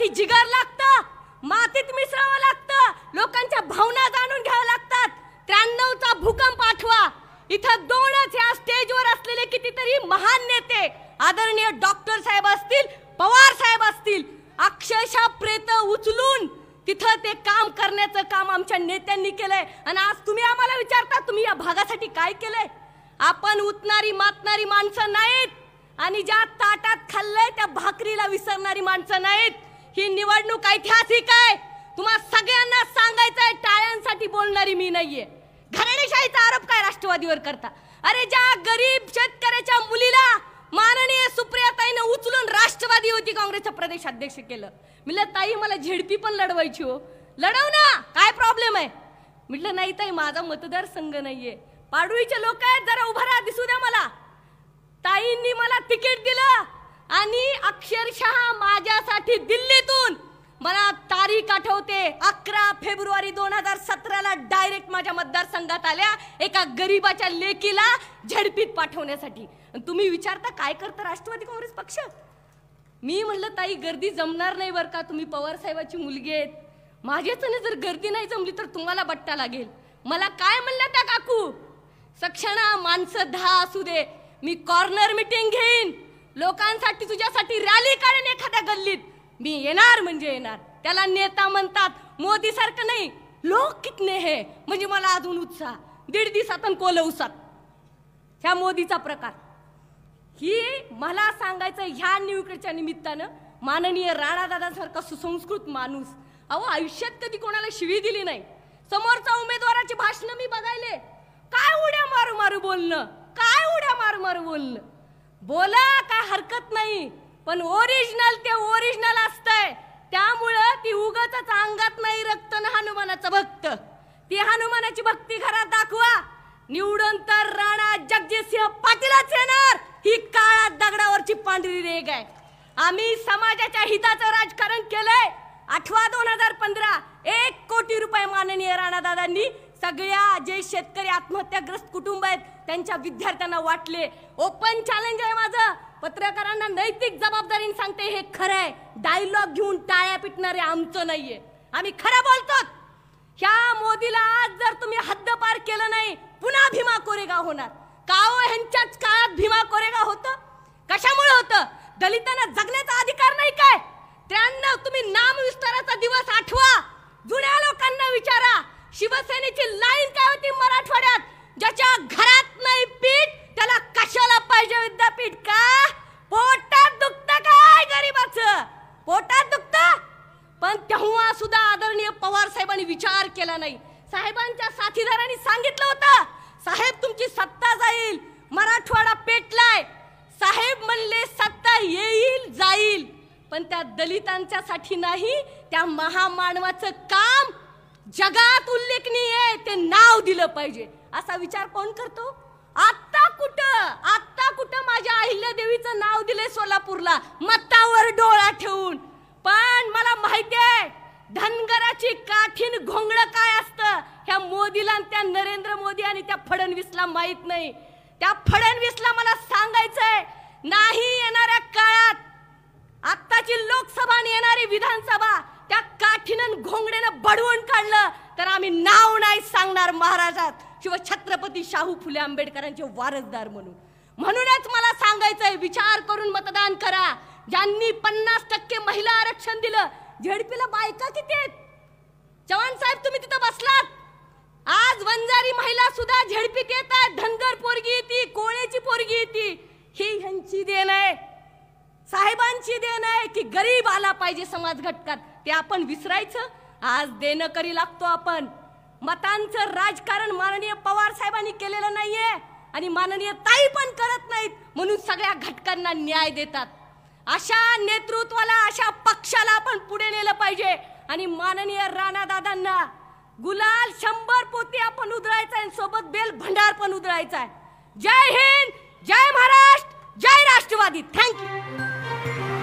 जिगर लागतं, मातीत मिसळावं लागतं, लोकांच्या भावना जाणून घ्याव्या लागतात. 93चा भूकंप आठवा. इथं दोनच या स्टेजवर असलेले कितीतरी महान नेते, आदरणीय डॉक्टर साहेब असतील, पवार साहेब असतील, अक्षरशः प्रेत उचलून तिथं ते काम करण्याचं काम आमच्या नेत्यांनी केलंय. आणि आज तुम्ही आम्हाला विचारता तुम्ही या भागासाठी काय केलंय? आपण उतणारी मातणारी माणसं नाहीत आणि ज्या ताटात खाल्लंय त्या भाकरीला विसरणारी माणसं नाहीत. ही निवडणूक ऐतिहासिक आहे. तुम्हा सगळ्यांना सांगायचंय, टाळ्यांसाठी बोलणारी मी नाहीये. घराणेशाहीचा आरोप काय राष्ट्रवादीवर करता? अरे ज्या गरीब शेतकऱ्याच्या मुलीला माननीय सुप्रियाताईने उचलून राष्ट्रवादी युवती काँग्रेसचं प्रदेश अध्यक्ष केलं. म्हटलं ताई मला झेडपी पण लढवायची हो, लढव ना, काय प्रॉब्लेम आहे? म्हटलं नाही ताई माझा मतदारसंघ नाहीये, पाडळीचे लोक आहेत, जरा उभा राहा, दिसू द्या मला. ताईंनी मला तिकीट दिलं आणि अक्षरशः माझ्यासाठी दिल्लीतून, मला तारीख आठवते, 11 फेब्रुवारी 2017ला डायरेक्ट माझ्या मतदारसंघात आल्या एका गरीबाच्या लेकीला झडपीत पाठवण्यासाठी. तुम्ही विचारता काय करतं राष्ट्रवादी काँग्रेस पक्ष? मी म्हणलं ताई गर्दी जमणार नाही बरं का, तुम्ही पवार साहेबाची मुलगी आहेत, माझ्याचने जर गर्दी नाही जमली तर तुम्हाला बट्टा लागेल. मला काय म्हणलं त्या काकू, सक्षणा माणसं 10 असू दे, मी कॉर्नर मीटिंग घेईन, लोकांसाठी तुझ्यासाठी रॅली काढेन एखाद्या गल्लीत, मी येणार म्हणजे येणार. त्याला नेता म्हणतात, मोदी सारखं नाही, लोक कितने हे, म्हणजे मला अजून उत्साह. 1.5 दिवसातून कोलवसात ह्या मोदीचा प्रकार. ही मला सांगायचं, ह्या निवडणुकीच्या निमित्तानं माननीय राणादादांसारखा सुसंस्कृत माणूस, अहो आयुष्यात कधी कोणाला शिवी दिली नाही. समोरचा उमेदवाराची भाषण मी बघायले, काय उड्या मारू मारू बोलणं, काय उड्या मारू मारू बोलणं. बोला काय हरकत नाही, पण ओरिजिनल ते ओरिजिनल असतंय. त्यामुळं ती उगाचच अंगात नाही रक्त न हनुमानाचं भक्त. ती हनुमानाची भक्ती घरात दाखवा. निवडून तर राणा जगजितसिंह पाटीलच येणार, ही काळा दगडावरची पांढरी रेघ आहे. आम्ही समाजाच्या हिताचं राजकारण केलंय. 2015 1 कोटी रुपये माननीय राणादादांनी सगळ्या जे शेतकरी आत्महत्याग्रस्त कुटुंब आहेत त्यांच्या विद्यार्थ्यांना वाटले. ओपन चॅलेंज आहे माझं, पत्रकारांना नैतिक जबाबदारीने सांगते, हे खरं आहे. डायलॉग घेऊन टाळ्या पिटणारे आमचं नाहीये, आम्ही खरं बोलतो. ह्या मोदीला आज जर तुम्ही हद्दपार केलं नाही, पुन्हा भीमा कोरेगाव होणार. का हो, ह्यांच्याच काळात भीमा कोरेगाव होतं. कशामुळे होतं? दलितांना जगण्याचा अधिकार नाही काय? 93 तुम्ही नामविस्ताराचा दिवस आठवा, जुन्या लोकांना विचारा, शिवसेनेची लाईन काय होती मराठवाड्यात, ज्याच्या घरात नाही पीठ त्याला कशाला पाहिजे विद्यापीठ? का पोटात दुखतं काय गरीबाचं? पोटात दुखतं. पण तेव्हा सुद्धा आदरणीय पवार साहेबांनी विचार केला नाही. साहेबांच्या साथीदारांनी सांगितलं होतं, साहेब तुमची सत्ता जाईल, मराठवाडा पेटलाय. साहेब म्हणले सत्ता येईल जाईल, पण त्या दलितांच्या साठी नाही, त्या महामानवाचं काम जगात उल्लेखनीय आहे, ते नाव दिलं पाहिजे. असा विचार कोण करतो? आता कुठं माझ्या अहिल्यादेवीचं नाव दिले सोलापूरला, मतावर डोळा ठेवून. पण मला माहिती आहे धनगराची काठीण घोंगड काय असतं, ह्या मोदीला, त्या नरेंद्र मोदी आणि त्या फडणवीसला माहित नाही. त्या फडणवीसला मला सांगायचंय, नाही येणाऱ्या काळात आत्ताची लोकसभा आणि येणारी विधानसभा त्या काठीनं घोंगड्यानं बडवून काढलं तर आम्ही नाव नाही सांगणार महाराजात, शिव छत्रपती शाहू फुले आंबेडकरांचे वारसदार म्हणून. म्हणूनच मला सांगायचंय, विचार करून मतदान करा. ज्यांनी 50% महिला आरक्षण दिलं, झेडपीला बायका किती आहेत? चव्हाण साहेब तुम्ही तिथं बसलात, आज वंजारी महिला सुद्धा झेडपीत येतात. धनगर पोरगी येते, कोळेची पोरगी येते. ही ह्यांची देण आहे, साहेबांची देण आहे की गरीब आला पाहिजे समाज घटकात, ते आपण विसरायचं. आज देणं करी लागतो आपण. मतांचं राजकारण माननीय पवार साहेबांनी केलेलं नाहीये आणि माननीय ताई पण करत नाहीत, म्हणून सगळ्या घटकांना न्याय देतात. अशा नेतृत्वाला, अशा पक्षाला आपण पुढे नेलं पाहिजे. आणि माननीय राणादादांना गुलाल 100 पोती आपण उधळायचा आहे, सोबत बेल भंडार पण उधळायचा आहे. जय हिंद, जय महाराष्ट्र, जय राष्ट्रवादी. थँक्यू.